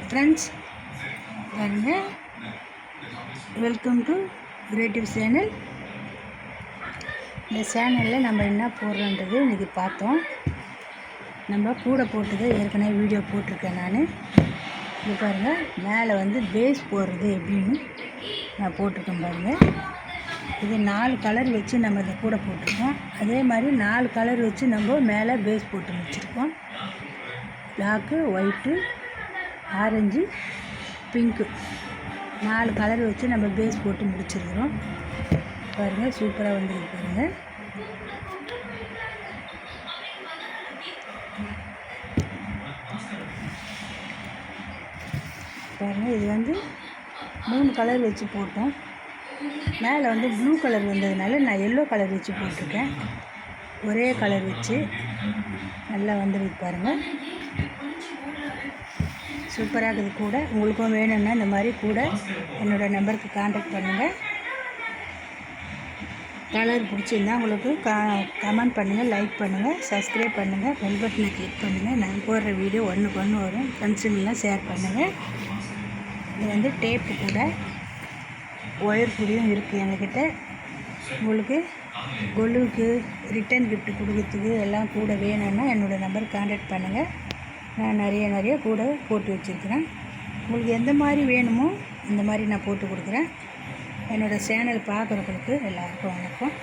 Friends பாருங்க, welcome to creative channel. இந்த சேனலில் நம்ம என்ன போடுறோன்றது இன்றைக்கி பார்த்தோம். நம்ம கூட போட்டது ஏற்கனவே வீடியோ போட்டிருக்கேன். நான் இது பாருங்கள், மேலே வந்து பேஸ் போடுறது எப்படின்னு நான் போட்டிருக்கேன் பாருங்கள். இது 4 கலர் வச்சு நம்ம இதை கூட போட்டிருக்கோம். அதே மாதிரி 4 கலர் வச்சு நம்ம மேலே பேஸ் போட்டு வச்சுருக்கோம். Black, white, orange, pink 4 colour வச்சு நம்ம பேஸ் போட்டு முடிச்சிருக்கிறோம். பாருங்கள், சூப்பராக வந்துருக்கு பாருங்கள். பாருங்கள், இது வந்து 3 கலர் வச்சு போட்டோம். மேலே வந்து ப்ளூ கலர் வந்ததுனால நான் எல்லோ கலர் வச்சு போட்டிருக்கேன். ஒரே கலர் வச்சு நல்லா வந்துருக்கு பாருங்கள். சூப்பராக இருக்குது. கூட உங்களுக்கும் வேணும்னா இந்த மாதிரி கூட என்னோடய நம்பருக்கு கான்டாக்ட் பண்ணுங்கள். கலர் பிடிச்சிருந்தா உங்களுக்கு கமெண்ட் பண்ணுங்கள், லைக் பண்ணுங்கள், சப்ஸ்கிரைப் பண்ணுங்கள், பெல் பட்டனை கிளிக் பண்ணுங்கள். நான் போடுற வீடியோ ஒன்றுக்கு ஒன்று வரும். ஃப்ரெண்ட்ஸுங்கெல்லாம் ஷேர் பண்ணுங்கள். இது வந்து டேப்பு கூட ஒயர் கூடியும் இருக்குது எங்கக்கிட்ட. உங்களுக்கு கொலுவுக்கு ரிட்டன் கிஃப்ட் கொடுக்கறதுக்கு எல்லாம் கூட வேணும்னா என்னோடய நம்பருக்கு கான்டாக்ட் பண்ணுங்கள். நான் நிறைய கூட போட்டு வச்சுருக்கிறேன். உங்களுக்கு எந்த மாதிரி வேணுமோ அந்த மாதிரி நான் போட்டு கொடுக்குறேன். என்னோடய சேனல் பார்க்குறவங்களுக்கு எல்லாருக்கும் வணக்கம்.